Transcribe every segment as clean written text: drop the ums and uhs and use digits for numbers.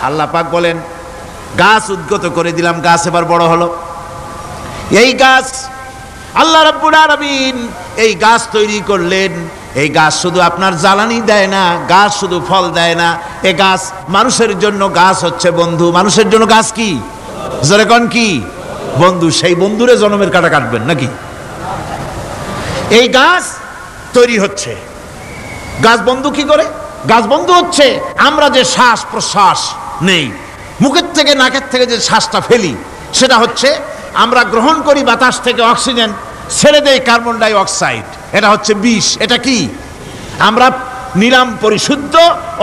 আল্লাহ পাক বলেন গাছ উদ্গত করে দিলাম, গাছ এবার বড় হলো। এই গাছ আল্লাহ রাব্বুল আলামিন এই গাছ তৈরি করলেন। এই গাছ শুধু আপনার জ্বালানি দেয় না, গাছ শুধু ফল দেয় না, এই গাছ মানুষের জন্য গাছ হচ্ছে বন্ধু। মানুষের জন্য গাছ কি? জোরে কোন কি? বন্ধু। সেই বন্ধুরে জন্মের কাটা কাটবেন নাকি? এই গাছ তৈরি হচ্ছে। গাছ বন্ধু কি করে? গাছ বন্ধু হচ্ছে আমরা যে শ্বাস প্রশ্বাস নেই, মুখের থেকে নাকের থেকে যে শ্বাসটা ফেলি, সেটা হচ্ছে আমরা গ্রহণ করি বাতাস থেকে অক্সিজেন, ছেড়ে দেয় কার্বন ডাই অক্সাইড। এটা হচ্ছে বিষ। এটা কি? আমরা নিলাম পরিশুদ্ধ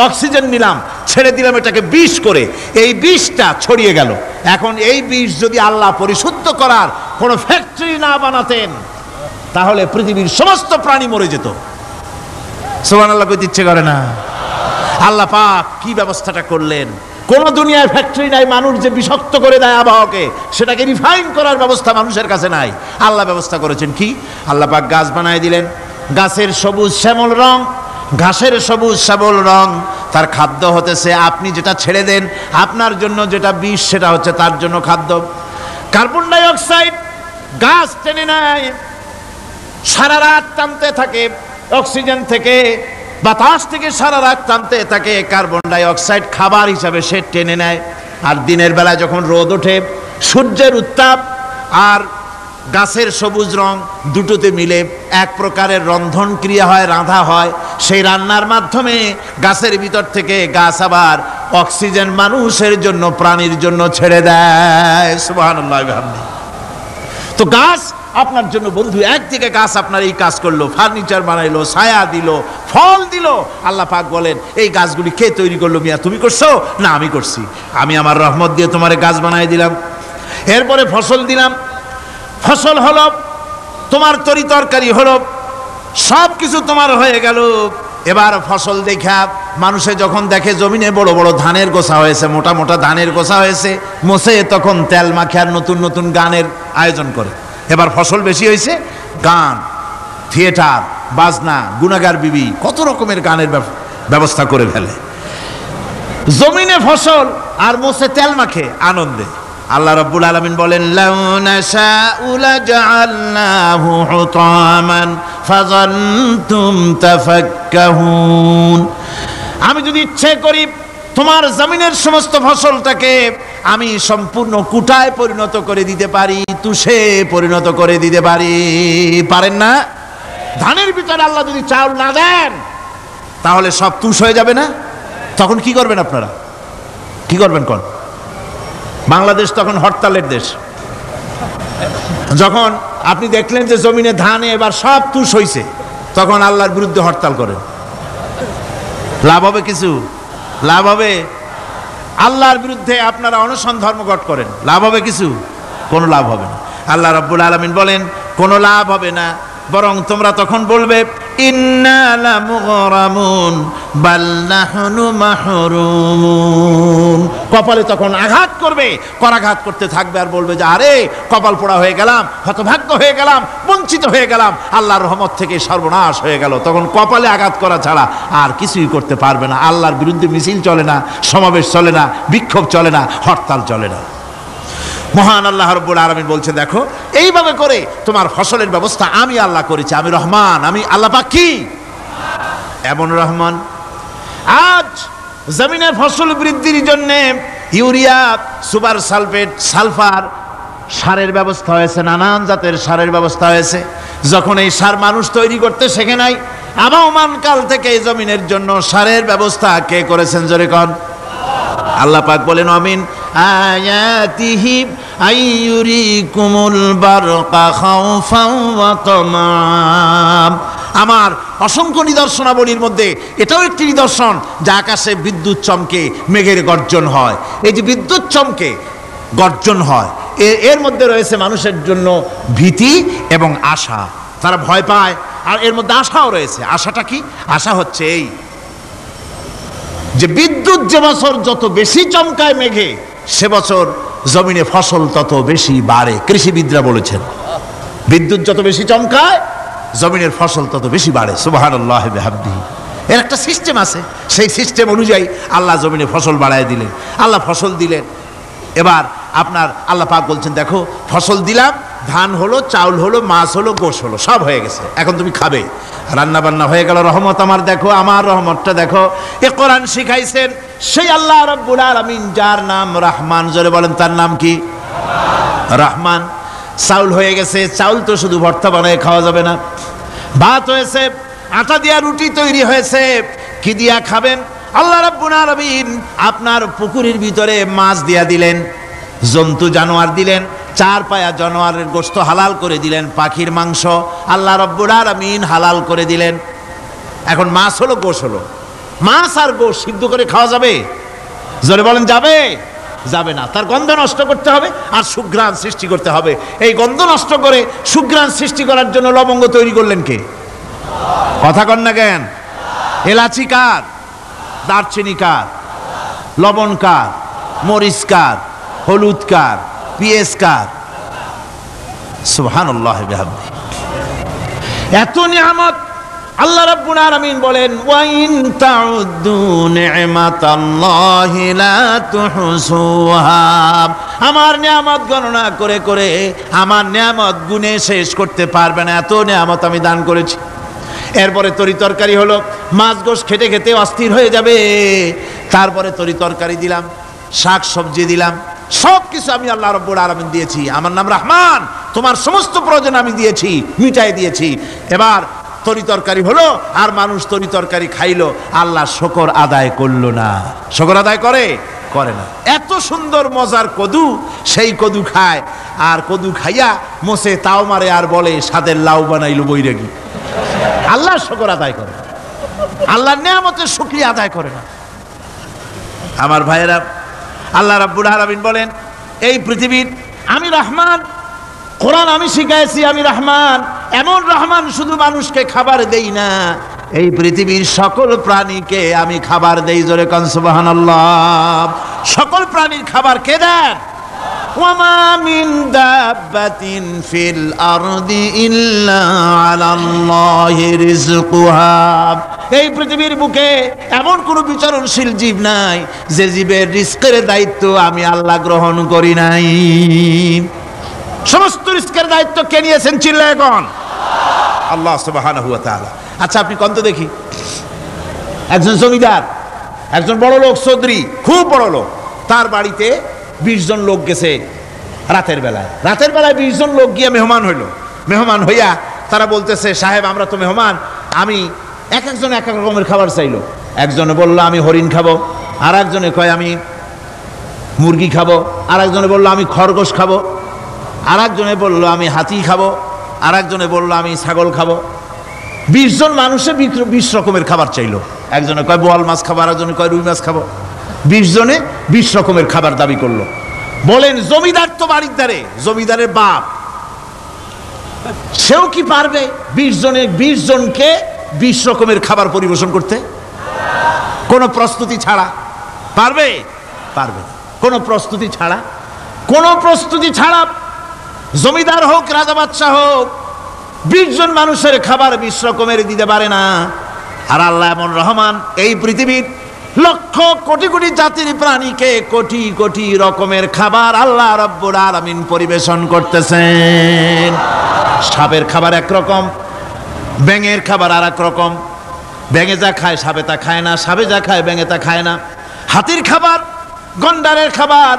অক্সিজেন, নিলাম, ছেড়ে দিলাম এটাকে বিষ করে, এই বিষটা ছড়িয়ে গেল। এখন এই বিষ যদি আল্লাহ পরিশুদ্ধ করার কোনো ফ্যাক্টরি না বানাতেন, তাহলে পৃথিবীর সমস্ত প্রাণী মরে যেত। সুবহানাল্লাহ কইতে ইচ্ছে করে না? আল্লাহ পাক কি ব্যবস্থাটা করলেন! কোন দুনিয়ায় ফ্যাক্টরি নাই মানুষ যে বিষাক্ত করে দেয় আবহাওয়াকে, সেটাকে রিফাইন করার ব্যবস্থা মানুষের কাছে নাই। আল্লাহ ব্যবস্থা করেছেন কি? আল্লাহ পাক গাছ বানায় দিলেন। গাছের সবুজ শ্যামল রং, ঘাসের সবুজ শ্যামল রং, তার খাদ্য হতেছে আপনি যেটা ছেড়ে দেন, আপনার জন্য যেটা বিষ, সেটা হচ্ছে তার জন্য খাদ্য। কার্বন ডাই অক্সাইড গাছ টেনে নেয়, সারা রাত টানতে থাকে অক্সিজেন থেকে, বাতাস থেকে সারা রাত টানতে থাকে। কার্বন ডাই অক্সাইড খাবার হিসাবে সে টেনে নেয়। আর দিনের বেলা যখন রোদ ওঠে, সূর্যের উত্তাপ আর গাছের সবুজ রং দুটোতে মিলে এক প্রকারের রন্ধন ক্রিয়া হয়, রাঁধা হয়। সেই রান্নার মাধ্যমে গাছের ভিতর থেকে গাছ আবার অক্সিজেন মানুষের জন্য, প্রাণীর জন্য ছেড়ে দেয়। সুবহানাল্লাহ। তো গাছ আপনার জন্য বন্ধু। একদিকে গাছ আপনার এই কাজ করলো, ফার্নিচার বানাইলো, ছায়া দিল, ফল দিল। আল্লাহ পাক বলেন এই গাছগুলি কে তৈরি করলো? মিয়া তুমি করছো? না, আমি করছি। আমি আমার রহমত দিয়ে তোমার গাছ বানাই দিলাম। এরপরে ফসল দিলাম, ফসল হলো, তোমার তরি তরকারি হলো, সব কিছু তোমার হয়ে গেল। এবার ফসল দেখা মানুষে যখন দেখে জমিনে বড় বড় ধানের গোছা হয়েছে, মোটা মোটা ধানের গোছা হয়েছে, মোছে তখন তেল মাখে আর নতুন নতুন গানের আয়োজন করে। এবার ফসল বেশি হয়েছে, গান, থিয়েটার, বাজনা, গুনাগার বিবি, কত রকমের গানের ব্যবস্থা করে ফেলে। জমিনে ফসল আর মোছে তেল মাখে আনন্দে। আল্লাহ রাব্বুল আলামিন বলেন লাউ নাশাউ লাজআলনাহু হুতামান ফাযানতুম তাফাক্কাহুন। আমি যদি ইচ্ছে করি তোমার জমিনের সমস্ত ফসলটাকে আমি সম্পূর্ণ কুটায় পরিণত করে দিতে পারি, তুষে পরিণত করে দিতে পারি। পারেন না? ধানের ভিতরে আল্লাহ যদি চাউল না দেন, তাহলে সব তুষ হয়ে যাবে না? তখন কি করবেন আপনারা? কি করবেন? কোন বাংলাদেশ তখন হরতালের দেশ। যখন আপনি দেখলেন যে জমিনে ধানে এবার সব তুষ হইছে, তখন আল্লাহর বিরুদ্ধে হরতাল করেন। লাভ হবে কিছু? লাভ হবে? আল্লাহর বিরুদ্ধে আপনারা অনশন ধর্মঘট করেন, লাভ হবে কিছু? কোনো লাভ হবে না। আল্লাহ রাব্বুল আলামিন বলেন কোনো লাভ হবে না, বরং তোমরা তখন বলবে ইন্না লামুগরামুন বাল নাহনু মাহরুমুন। কপালে তখন আঘাত করবে, করাঘাত করতে থাকবে আর বলবে যে আরে কপাল পোড়া হয়ে গেলাম, হতভাগ্য হয়ে গেলাম, বঞ্চিত হয়ে গেলাম, আল্লাহর রহমত থেকে সর্বনাশ হয়ে গেল। তখন কপালে আঘাত করা ছাড়া আর কিছুই করতে পারবে না। আল্লাহর বিরুদ্ধে মিছিল চলে না, সমাবেশ চলে না, বিক্ষোভ চলে না, হরতাল চলে না। মহান আল্লাহ রাব্বুল আলামিন বলছে দেখো এইভাবে করে তোমার ফসলের ব্যবস্থা আমি আল্লাহ করেছি। আমি রহমান, আমি আল্লাহ পাক কি এমন রহমান। আজ জমিনের ফসল বৃদ্ধির জন্য ইউরিয়া, সুপার সালফেট, সালফার সারের ব্যবস্থা হয়েছে, নানান জাতের সারের ব্যবস্থা হয়েছে। যখন এই সার মানুষ তৈরি করতে শেখে নাই, আবহমান কাল থেকে এই জমিনের জন্য সারের ব্যবস্থা কে করেছেন? জোরে কোন? আল্লাহ পাক বলেন আমিন আয়াতিহি আইয়ুরিকুমুল বারকা খাউফান ওয়া তামাম। আমার অসংখ্য নিদর্শনাবলীর মধ্যে এটাও একটি নিদর্শন যে আকাশে বিদ্যুৎ চমকে মেঘের গর্জন হয়। এই যে বিদ্যুৎ চমকে গর্জন হয়, এর মধ্যে রয়েছে মানুষের জন্য ভীতি এবং আশা। তারা ভয় পায়, আর এর মধ্যে আশাও রয়েছে। আশাটা কি? আশা হচ্ছে এই যে বিদ্যুৎ যে বছর যত বেশি চমকায় মেঘে, সে বছর জমিনে ফসল তত বেশি বাড়ে। কৃষিবিদরা বলেছেন বিদ্যুৎ যত বেশি চমকায় জমিনের ফসল তত বেশি বাড়ে। সুবহানাল্লাহি ওয়া বিহামদিহি। এর একটা সিস্টেম আছে, সেই সিস্টেম অনুযায়ী আল্লাহ জমিনে ফসল বাড়ায় দিলেন, আল্লাহ ফসল দিলেন। এবার আপনার আল্লাহ পাক বলছেন দেখো ফসল দিলাম, ধান হলো, চাউল হলো, মাছ হলো, গোশ হলো, সব হয়ে গেছে, এখন তুমি খাবে, রান্না বান্না হয়ে গেল, রহমত আমার দেখো, আমার রহমতটা দেখো। এ কোরআন শিখাইছেন সেই আল্লাহ রাব্বুল আলামিন, যার নাম রহমান। জোরে বলেন তার নাম কি? রহমান। চাউল হয়ে গেছে, চাউল তো শুধু ভর্তা বানায় খাওয়া যাবে না, ভাত হয়েছে, আটা দিয়া রুটি তৈরি হয়েছে, কি দিয়া খাবেন? আল্লাহ রাব্বুল আলামিন আপনার পুকুরের ভিতরে মাছ দিয়া দিলেন, জন্তু জানোয়ার দিলেন, চার পায়া জানোয়ারের গোশত হালাল করে দিলেন, পাখির মাংস আল্লাহ রাব্বুল আলামিন হালাল করে দিলেন। এখন মাছ হলো, গোশ হলো, মাছ আর গোশ সিদ্ধ করে খাওয়া যাবে? জোরে বলেন যাবে? যাবে না। তার গন্ধ নষ্ট করতে হবে আর সুঘ্রাণ সৃষ্টি করতে হবে। এই গন্ধ নষ্ট করে সুঘ্রাণ সৃষ্টি করার জন্য লবঙ্গ তৈরি করলেন কে? কথা কন না কেন? এলাচি কার? দারচিনি কার? লবণ কার? মরিচ কার? হলুদ কার? পেঁয়াজ কার? সুবহানাল্লাহ বিহামদিহি। এত নিয়ামত আল্লাহ রাব্বুল আলামিন বলেন ওয়া ইন তাউদ্দু নি'মাতাল্লাহি লা তুহসুহা। আমার নিয়ামত গণনা করে করে আমার নিয়ামত গুণে শেষ করতে পারবে না, এত নিয়ামত আমি দান করেছি। এরপরে তরি তরকারি হলো, মাছ গোশ খেতে খেতে অস্থির হয়ে যাবে, তারপরে তরি তরকারি দিলাম, শাক সবজি দিলাম, সব কিছু আমি আল্লাহ রাব্বুল আলামিন দিয়েছি। আমার নাম রহমান, তোমার সমস্ত প্রয়োজন আমি দিয়েছি, মিটাই দিয়েছি। এবার তরি তরকারি হলো আর মানুষ তরি তরকারি খাইলো, আল্লাহ শুকর আদায় করলো না। শুকর আদায় করে? করে না। এত সুন্দর মজার কদু, সেই কদু খায়, আর কদু খাইয়া মোসে তাও মারে আর বলে স্বাদের লাউ বানাইলো বৈরাগী। আল্লাহ শুকর আদায় করে, আল্লাহর নিয়ামতের শুকরিয়া আদায় করে না। আমার ভাইয়েরা, আল্লাহ রাব্বুল আলামিন বলেন এই পৃথিবীর আমি রহমান, কোরআন আমি শিখাইছি আমি রহমান। এমন রহমান শুধু মানুষকে খাবার দেই না, এই পৃথিবীর সকল প্রাণীকে আমি খাবার দেই। জোরে কোন সুবহানাল্লাহ। সকল প্রাণীর খাবার কে দেন? ওয়ামা মিন দাব্বাতিন ফিল আরদি ইল্লা আলাল্লাহি রিজকুহা। এই পৃথিবীর বুকে এমন কোন বিচরণশীল জীব নাই যে জীবের রিজকের দায়িত্ব আমি আল্লাহ গ্রহণ করি নাই। সমস্ত রিজকের দায়িত্ব কে নিয়েছেন? চিল্লায় কোন? আল্লাহ সুবহানাহু ওয়া তাআলা। আচ্ছা আপনি কোন তো দেখি, একজন জমিদার, একজন বড় লোক, চৌধুরী, খুব বড় লোক, তার বাড়িতে 20 জন লোক গেছে রাতের বেলায়। রাতের বেলায় 20 জন লোক গিয়ে মেহমান হইল। মেহমান হইয়া তারা বলতেছে সাহেব আমরা তো মেহমান, আমি এক একজন এক এক রকমের খাবার চাইলো। একজনে বললো আমি হরিণ খাবো, আর একজনে কয় আমি মুরগি খাবো, আর একজনে বললো আমি খরগোশ খাবো, আর একজনে বললো আমি হাতি খাবো, আর একজনে বললো আমি ছাগল খাবো। 20 জন মানুষে 20 রকমের খাবার চাইলো। একজনে কয় বোয়াল মাছ খাবো, আর একজনে কয় রুই মাছ খাবো। 20 জনে 20 রকমের খাবার দাবি করলো। বলেন জমিদার তো বাড়ির ধারে, জমিদারের বাপ, সেও কি পারবে 20 জনকে 20 রকমের খাবার পরিবেশন করতে? কোনো প্রস্তুতি ছাড়া পারবে? পারবে না। কোনো প্রস্তুতি ছাড়া, কোনো প্রস্তুতি ছাড়া জমিদার হোক রাজা বাদশাহ হোক 20 জন মানুষের খাবার 20 রকমের দিতে পারে না। আর আল্লাহ এমন রহমান, এই পৃথিবীর লক্ষ কোটি কোটি জাতির প্রাণীকে কোটি কোটি রকমের খাবার আল্লাহ রাব্বুল আলামিন পরিবেশন করতেছেন। সাপের খাবার একরকম, ব্যাঙের খাবার আর এক রকম। ব্যাঙে যা খায় সাপে তা খায় না, সাপে যা খায় ব্যাঙে তা খায় না। হাতির খাবার, গন্ডারের খাবার,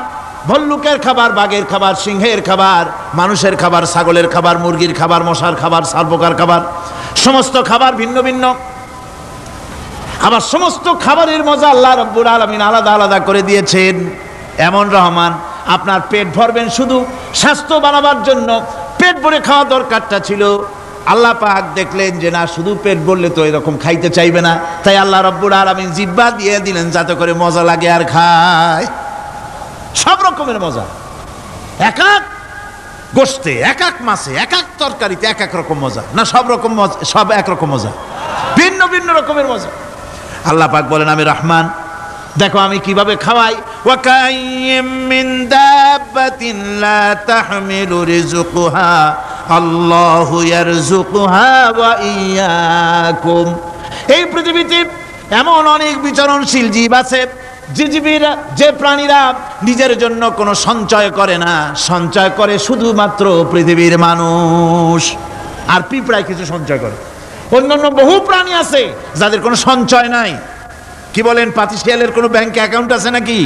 ভল্লুকের খাবার, বাঘের খাবার, সিংহের খাবার, মানুষের খাবার, ছাগলের খাবার, মুরগির খাবার, মশার খাবার, সারপোকার খাবার, সমস্ত খাবার ভিন্ন ভিন্ন। আবার সমস্ত খাবারের মজা আল্লাহ রাব্বুল আলামিন আলাদা আলাদা করে দিয়েছেন। এমন রহমান, আপনার পেট ভরবেন শুধু স্বাস্থ্য বানাবার জন্য, পেট ভরে খাওয়া দরকারটা ছিল। আল্লাহ পাক দেখলেন যে না, শুধু পেট ভরলে তো এরকম খাইতে চাইবে না, তাই আল্লাহ রাব্বুল আলামিন জিহ্বা দিয়ে দিলেন যাতে করে মজা লাগে আর খায়। সব রকমের মজা, এক এক গোশতে, এক এক মাছে, এক এক তরকারিতে এক এক রকম মজা। না সব রকম মজা, সব একরকম মজা, ভিন্ন ভিন্ন রকমের মজা। আল্লাহ পাক বলেন আমি রহমান, দেখো আমি কিভাবে খাওয়াই। ওয়া কাইয়্যিম মিন দাব্বাতিন লা তাহমিলু রিজকুহা আল্লাহু ইয়ারযুকুহা ওয়া ইয়্যাকুম। এই পৃথিবীতে এমন অনেক বিচরণশীল জীব আছে যে প্রাণীরা নিজের জন্য কোনো সঞ্চয় করে না, সঞ্চয় করে শুধুমাত্র পৃথিবীর মানুষ। আর পিঁপড়ায় কিছু সঞ্চয় করে। অন্যান্য বহু প্রাণী আছে যাদের কোনো সঞ্চয় নাই। কি বলেন, পাতিশিয়ালের কোনো ব্যাংকে অ্যাকাউন্ট আছে নাকি?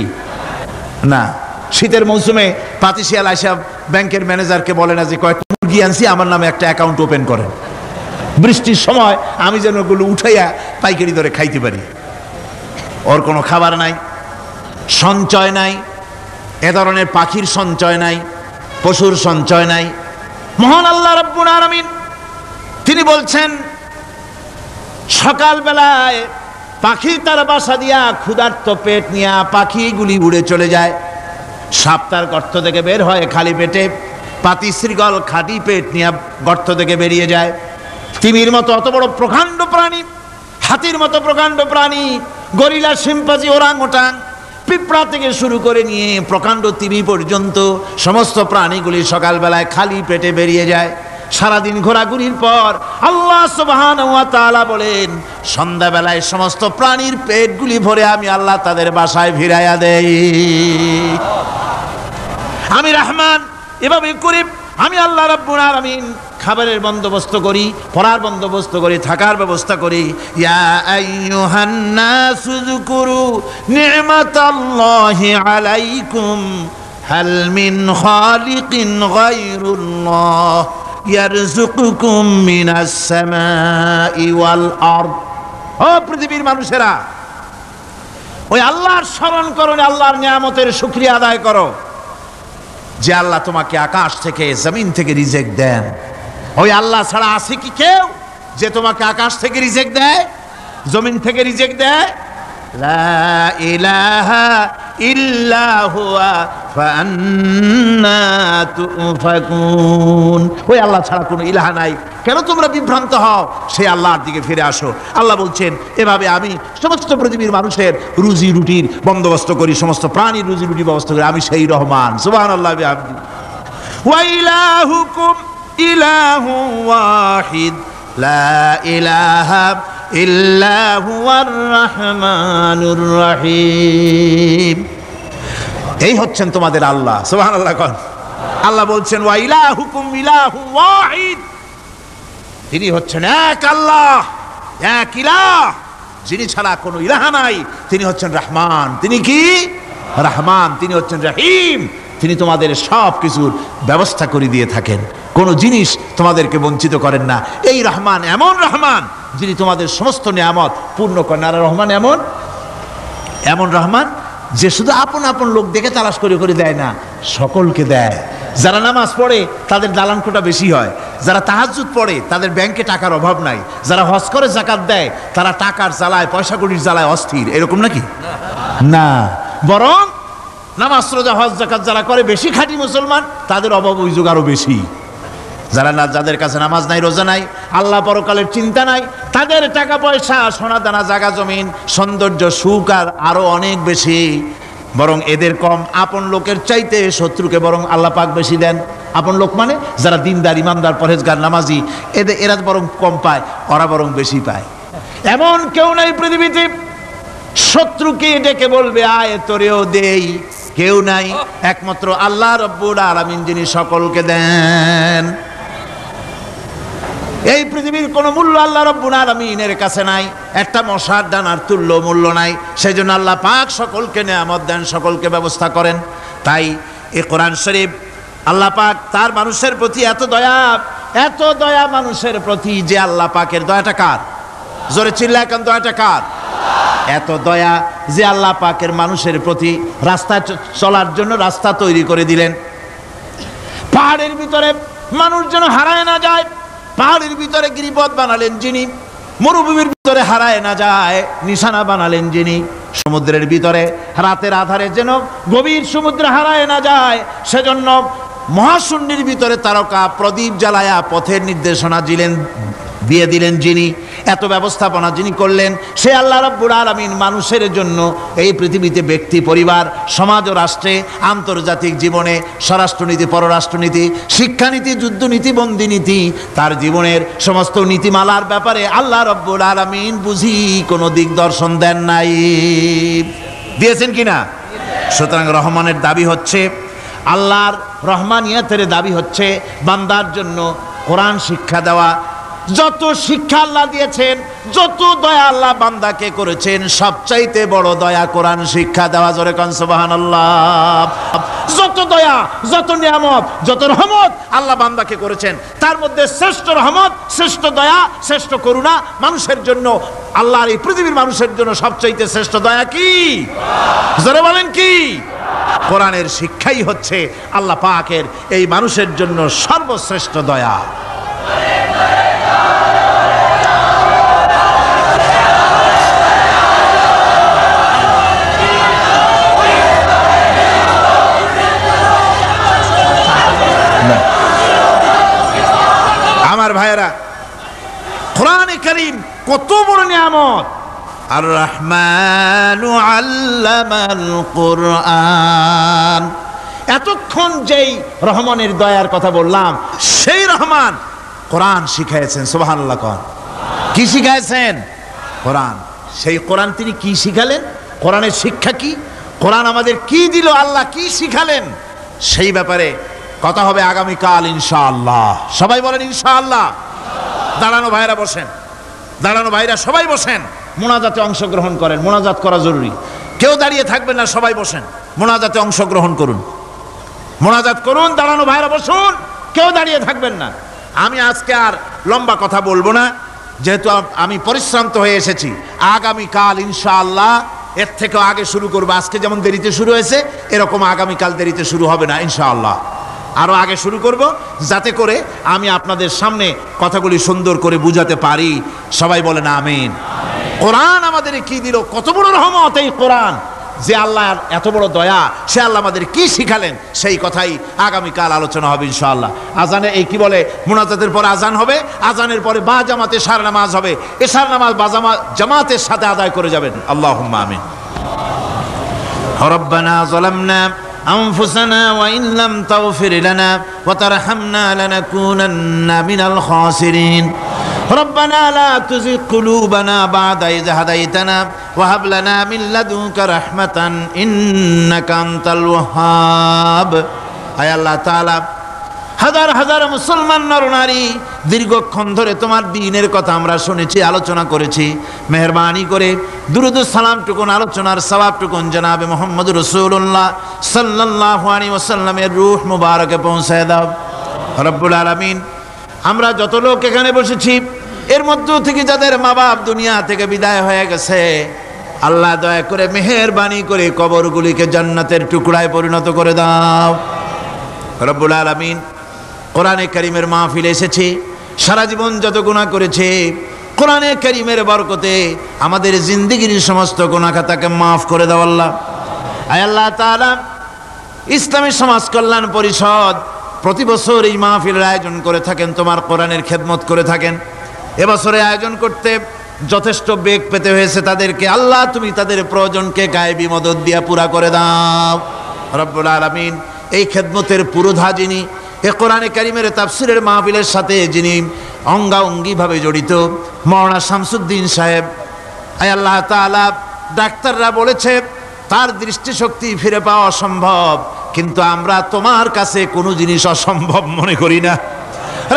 না। শীতের মৌসুমে পাতিশিয়াল আইসা ব্যাংকের ম্যানেজারকে বলে না যে কয়েকটা মুরগি আনছি, আমার নামে একটা অ্যাকাউন্ট ওপেন করেন, বৃষ্টির সময় আমি যেন ওগুলো উঠাইয়া পাইকারি দরে খাইতে পারি। ওর কোনো খাবার নাই, সঞ্চয় নাই। এ ধরনের পাখির সঞ্চয় নাই, পশুর সঞ্চয় নাই। মহান আল্লাহ রাব্বুল আলামিন তিনি বলছেন, সকালবেলায় পাখি তার বাসা দিয়া ক্ষুধার্ত পেট নিয়ে পাখিগুলি উড়ে চলে যায়। সাপ তার গর্ত থেকে বের হয় খালি পেটে, পাতি শৃগল খাঁটি পেট নিয়ে গর্ত থেকে বেরিয়ে যায়। তিমির মতো অত বড় প্রকাণ্ড প্রাণী, হাতির মতো প্রকাণ্ড প্রাণী, গরিলা, শিম্পাঞ্জি, ওরাংওটাং, পিঁপড়া থেকে শুরু করে নিয়ে প্রকাণ্ড তিমি পর্যন্ত সমস্ত প্রাণীগুলি সকালবেলায় খালি পেটে বেরিয়ে যায়। সারাদিন ঘোরাঘুরির পর আল্লাহ সুবহানাহু ওয়া তাআলা বলেন, সন্ধ্যাবেলায় সমস্ত প্রাণীর পেটগুলি ভরে আমি আল্লাহ তাদের বাসায় ফিরাইয়া দেই। আমি রহমান, এভাবে করি আমি আল্লাহ রাব্বুল আলামিন খাবারের বন্দোবস্ত করি, পড়ার বন্দোবস্ত করি, থাকার ব্যবস্থা করি। ইয়া আইয়ুহান নাসু যুকুরু নি'মাতাল্লাহি আলাইকুম হাল মিন খালিকিন গায়রুল্লাহ ইয়ারযুকুকুম মিনাস সামাই ওয়াল আরদ। ও পৃথিবীর মানুষেরা, ওই আল্লাহর স্মরণ করো, আল্লাহর নিয়ামতের শুকরিয়া আদায় করো যে আল্লাহ তোমাকে আকাশ থেকে জমিন থেকে রিজিক দেন। ওই আল্লাহ ছাড়া আছে কি কেউ যে তোমাকে আকাশ থেকে রিজিক দেয়, জমিন থেকে রিজিক দেয়? লা ইলাহা ইল্লা হুয়া ফাআন্না তুফাকুন। ওই আল্লাহ ছাড়া কোনো ইলাহা নাই, কেন তোমরা বিভ্রান্ত হও? সেই আল্লাহর দিকে ফিরে আসো। আল্লাহ বলছেন, এভাবে আমি সমস্ত পৃথিবীর মানুষের রুজি রুটির বন্দোবস্ত করি, সমস্ত প্রাণীর রুজি রুটি ব্যবস্থা করি, আমি সেই রহমান। সুবহানাল্লাহ বিহামদি। ওয়া ইলাহুকুম ইলাহু ওয়াহিদ লা ইলাহা ইল্লা হুয়ার রাহমানুর রহিম। এই হচ্ছেন তোমাদের আল্লাহ। সুবহানাল্লাহ। আল্লাহ বলছেন, ওয়া ইলাহুকুম ইলাহু ওয়াহিদ, তিনি হচ্ছেন এক আল্লাহ, এক ইলাহ, যিনি ছাড়া কোনো ইলাহা নাই। তিনি হচ্ছেন রহমান। তিনি কি? রহমান। তিনি হচ্ছেন রহিম। তিনি তোমাদের সব কিছুর ব্যবস্থা করে দিয়ে থাকেন, কোনো জিনিস তোমাদেরকে বঞ্চিত করেন না। এই রহমান এমন রহমান যিনি তোমাদের সমস্ত নিয়ামত পূর্ণ করেন। আর রহমান এমন রহমান যে শুধু আপন আপন লোক দেখে তালাশ করে করে দেয় না, সকলকে দেয়। যারা নামাজ পড়ে তাদের দালান কোটা বেশি হয়, যারা তাহাজ্জুদ পড়ে তাদের ব্যাংকে টাকার অভাব নাই, যারা হজ করে যাকাত দেয় তারা টাকার জ্বালায়, পয়সা কড়ির জ্বালায় অস্থির। এরকম নাকি? না, বরং নামাজ রোজা হজ যাকাত যারা করে বেশি খাঁটি মুসলমান, তাদের অভাব অভিযোগ আরো বেশি। যাদের কাছে নামাজ নাই, রোজা নাই, আল্লাহ পরকালের চিন্তা নাই, তাদের টাকা পয়সা, সোনা দানা, জায়গা জমিন, সৌন্দর্য, সুখ আর আরো অনেক বেশি। বরং এদের কম। আপন লোকের চাইতে শত্রুকে বরং আল্লাহ পাক বেশি দেন। আপন লোক মানে যারা দিনদার, ইমানদার, পরহেজগার, নামাজি, এরা বরং কম পায়, ওরা বরং বেশি পায়। এমন কেউ নাই পৃথিবীতে শত্রুকে ডেকে বলবে আয় তোরেও দেই, কেউ নাই। একমাত্র আল্লাহ রাব্বুল আলামিন যিনি সকলকে দেন। এই পৃথিবীর কোন মূল্য আল্লাহ রাব্বুল আলামিনের কাছে নাই, একটা মশার দানার তুল্য মূল্য নাই। সেই জন্য আল্লাহ পাক সকলকে নিয়ামত দেন, সকলকে ব্যবস্থা করেন। তাই এই কোরআন শরীফ আল্লাহ পাক তার মানুষের প্রতি এত দয়া মানুষের প্রতি, যে আল্লাহ পাকের দয়াটা কার? জোরে চিল্লায় এখন, দয়াটা কার? এত দয়া যে আল্লাহ পাকের মানুষের প্রতি রাস্তায় চলার জন্য রাস্তা তৈরি করে দিলেন। পাহাড়ের ভিতরে মানুষ যেন হারায় না যায়, পাহাড়ের ভিতরে গিরিপথ বানালেন যিনি, মরুভূমির ভিতরে হারায় না যায় নিশানা বানালেন যিনি, সমুদ্রের ভিতরে রাতের আধারে যেন গভীর সমুদ্রে হারায় না যায় সেজন্য মহাশূন্যের ভিতরে তারকা প্রদীপ জ্বালায়া পথের নির্দেশনা দিলেন, বিয়ে দিলেন যিনি, এত ব্যবস্থাপনা যিনি করলেন, সে আল্লাহ রাব্বুল আলামিন মানুষের জন্য এই পৃথিবীতে ব্যক্তি, পরিবার, সমাজ ও রাষ্ট্রে, আন্তর্জাতিক জীবনে, স্বরাষ্ট্রনীতি, পররাষ্ট্রনীতি, শিক্ষানীতি, যুদ্ধনীতি, বন্দিনীতি, তার জীবনের সমস্ত নীতিমালার ব্যাপারে আল্লাহ রাব্বুল আলামিন বুঝি কোনো দিকদর্শন দেন নাই। দিয়েছেন কিনা? সুতরাং রহমানের দাবি হচ্ছে, আল্লাহর রহমানিয়তের দাবি হচ্ছে বান্দার জন্য কোরআন শিক্ষা দেওয়া। যত শিক্ষা আল্লাহ দিয়েছেন, যত দয়া আল্লাহ বান্দাকে করেছেন, সবচাইতে বড় দয়া কোরআন শিক্ষা দেওয়া। জোরে কান সুবহানাল্লাহ। যত দয়া, যত নিয়ামত, যত রহমত আল্লাহ বান্দাকে করেছেন, তার মধ্যে শ্রেষ্ঠ রহমত, শ্রেষ্ঠ দয়া, শ্রেষ্ঠ করুণা মানুষের জন্য, আল্লাহর এই পৃথিবীর মানুষের জন্য সবচাইতে শ্রেষ্ঠ দয়া কি? জোরে বলেন কি? কোরআনের শিক্ষাই হচ্ছে আল্লাহ পাকের এই মানুষের জন্য সর্বশ্রেষ্ঠ দয়া। আমার ভাইয়েরা, কোরআনে কারীম কত বড় নিয়ামত। আর রহমানু আল্লামাল কোরআন। এতক্ষণ যেই রহমানের দয়ার কথা বললাম, সেই রহমান কোরআন শিখাইছেন। সুবহানাল্লাহ। কি শিখাইছেন? কোরআন। সেই কোরআন তিনি কি শিখালেন? কোরআনের শিক্ষা কি? কোরআন আমাদের কি দিল? আল্লাহ কি শিখালেন? সেই ব্যাপারে কথা হবে আগামীকাল ইনশাআল্লাহ। সবাই বলেন ইনশাআল্লাহ। দাঁড়ানো ভাইরা বসেন, দাঁড়ানো ভাইরা সবাই বসেন, মোনাজাতে অংশগ্রহণ করেন। মোনাজাত করা জরুরি, কেউ দাঁড়িয়ে থাকবেন না, সবাই বসেন, মোনাজাতে অংশগ্রহণ করুন, মোনাজাত করুন। দাঁড়ানো ভাইরা বসুন, কেউ দাঁড়িয়ে থাকবেন না। আমি আজকে আর লম্বা কথা বলবো না, যেহেতু আমি পরিশ্রান্ত হয়ে এসেছি। আগামীকাল ইনশাআল্লাহ এর থেকেও আগে শুরু করবো। আজকে যেমন দেরিতে শুরু হয়েছে, এরকম আগামীকাল দেরিতে শুরু হবে না ইনশাআল্লাহ। আরো আগে শুরু করব, যাতে করে আমি আপনাদের সামনে কথাগুলি সুন্দর করে বুঝাতে পারি। সবাই বলেন আমিন। কোরআন আমাদের কি দিল, কত বড় রহমত এই কোরআন। যে আল্লাহর এত বড় দয়া, সে আল্লাহ আমাদের কি শিখালেন, সেই কথাই আগামীকাল আলোচনা হবে ইনশাআল্লাহ। আজানে এই কি বলে, মুনাজাতের পরে আজান হবে, আজানের পরে বা জামাতে এশার নামাজ হবে, এশার নামাজ বা জামাতের সাথে আদায় করে যাবেন। আল্লাহুম্মা আমিন। রব্বানা যালামনা أنفسنا وإن لم تغفر لنا وترحمنا لنكونن من الخاسرين ربنا لا تزغ قلوبنا بعد إذ هديتنا وهب لنا من لدنك رحمة إنك أنت الوهاب أي الله تعالى হাজার হাজার মুসলমান নরনারী দীর্ঘক্ষণ ধরে তোমার দ্বীনের কথা আমরা শুনেছি, আলোচনা করেছি। মেহেরবানি করে দুরূদ ও সালামটুকুন, আলোচনার সওয়াবটুকুন জনাবে মুহাম্মদ রাসূলুল্লাহ সাল্লাল্লাহু আলাইহি ওয়াসাল্লামের রূহ মুবারকে পৌঁছায় দাও রব্বুল আলামিন। আমরা যত লোক এখানে বসেছি, এর মধ্য থেকে যাদের মা বাপ দুনিয়া থেকে বিদায় হয়ে গেছে, আল্লাহ দয়া করে মেহেরবানি করে কবরগুলিকে জান্নাতের টুকরায় পরিণত করে দাও রব্বুল আলামিন। কোরআনে কারীমের মাহফিলে এসেছি, সারা জীবন যত গুনাহ করেছে, কোরআনে কারীমের বরকতে আমাদের জিন্দেগির সমস্ত গুনাহ খাতাকে মাফ করে দাও আল্লাহ। আয় আল্লাহ তাআলা, ইসলামী সমাজ কল্যাণ পরিষদ প্রতি বছর এই মাহফিলের আয়োজন করে থাকেন, তোমার কোরআনের খেদমত করে থাকেন। এবছরে আয়োজন করতে যথেষ্ট বেগ পেতে হয়েছে তাদেরকে। আল্লাহ তুমি তাদের প্রয়োজনকে গায়েবী মদদ দিয়া পুরা করে দাও রব্বুল আলামিন। এই খেদমতের পুরোধা যিনি, এ কোরআনে কারীমের তাফসীরের মাহফিলের সাথে যিনি অঙ্গাঅঙ্গিভাবে জড়িত, মাওলানা শামসুদ্দিন সাহেব। আয় আল্লাহ তাআলা, ডাক্তাররা বলেছে তার দৃষ্টিশক্তি ফিরে পাওয়া অসম্ভব, কিন্তু আমরা তোমার কাছে কোনো জিনিস অসম্ভব মনে করি না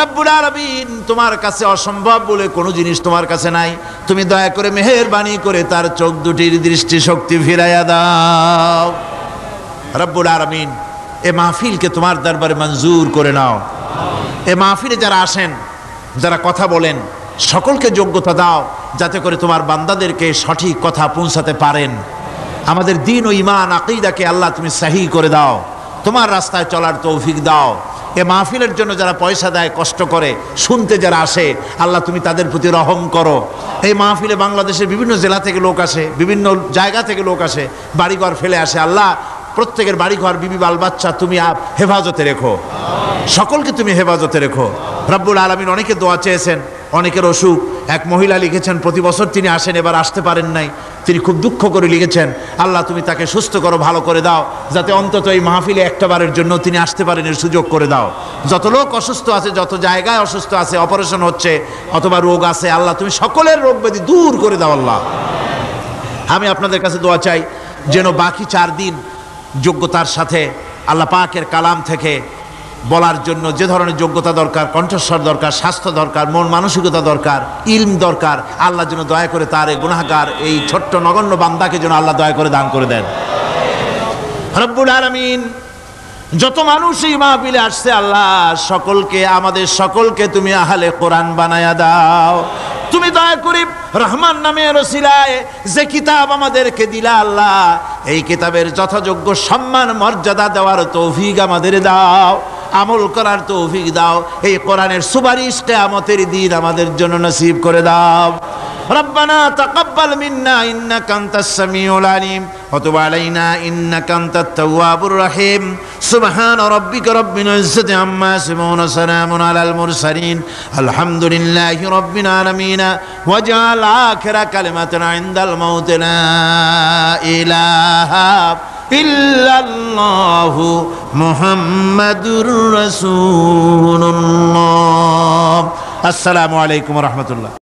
রব্বুল আলামিন। তোমার কাছে অসম্ভব বলে কোনো জিনিস তোমার কাছে নাই। তুমি দয়া করে মেহেরবানি করে তার চোখ দুটির দৃষ্টিশক্তি ফিরাইয়া দাও রব্বুল আলামিন। এ মাহফিলকে তোমার দরবারে মঞ্জুর করে নাও। এ মাহফিলে যারা আসেন, যারা কথা বলেন, সকলকে যোগ্যতা দাও, যাতে করে তোমার বান্দাদেরকে সঠিক কথা পৌঁছাতে পারেন। আমাদের দ্বীন ও ঈমান আকীদাকে আল্লাহ তুমি সহিহ করে দাও, তোমার রাস্তায় চলার তৌফিক দাও। এ মাহফিলের জন্য যারা পয়সা দেয়, কষ্ট করে, শুনতে যারা আসে, আল্লাহ তুমি তাদের প্রতি রহম করো। এই মাহফিলে বাংলাদেশের বিভিন্ন জেলা থেকে লোক আসে, বিভিন্ন জায়গা থেকে লোক আসে, বাড়িঘর ফেলে আসে। আল্লাহ প্রত্যেকের বাড়িঘর, বিবি, বাল বাচ্চা তুমি হেফাজতে রেখো, সকলকে তুমি হেফাজতে রেখো রব্বুল আলামিন। অনেকে দোয়া চেয়েছেন, অনেকের অসুখ। এক মহিলা লিখেছেন প্রতি বছর তিনি আসেন, এবার আসতে পারেন নাই। তিনি খুব দুঃখ করে লিখেছেন, আল্লাহ তুমি তাকে সুস্থ করো, ভালো করে দাও, যাতে অন্তত এই মাহফিলে একটা বারের জন্য তিনি আসতে পারেন, এর সুযোগ করে দাও। যত লোক অসুস্থ আছে, যত জায়গায় অসুস্থ আছে, অপারেশন হচ্ছে অথবা রোগ আছে, আল্লাহ তুমি সকলের রোগ ব্যাধি দূর করে দাও আল্লাহ। আমি আপনাদের কাছে দোয়া চাই যেন বাকি 4 দিন যোগ্যতার সাথে আল্লাহ পাকের কালাম থেকে বলার জন্য যে ধরনের যোগ্যতা দরকার, কণ্ঠস্বর দরকার, স্বাস্থ্য দরকার, মন মানসিকতা দরকার, ইলম দরকার, আল্লাহ যেন দয়া করে তার এই গুনাহগার এই ছোট্ট নগণ্য বান্দাকে যেন আল্লাহ দয়া করে দান করে দেন রব্বুল আলামিন। যত মানুষ এই মাহফিলে আসছে আল্লাহ সকলকে, আমাদের সকলকে তুমি আহলে কোরআন বানায়া দাও। তুমি দয়া করে রহমান নামের ওসিলায় যে কিতাব আমাদেরকে দিলা আল্লাহ, এই কিতাবের যথাযোগ্য সম্মান মর্যাদা দেওয়ার তৌফিক আমাদের দাও, আমল করার তৌফিক দাও। এই কোরআনের সুপারিশ কিয়ামতের দিন আমাদের জন্য নসিব করে দাও। ربنا تقبل منا إنك أنت السميع العليم وتب علينا إنك أنت التواب الرحيم سبحان ربك رب العزة عما يصفون وسلام على المرسلين الحمد لله رب العالمين واجعل آخر كلمة عند الموت لا إله إلا الله محمد رسول الله السلام عليكم ورحمة الله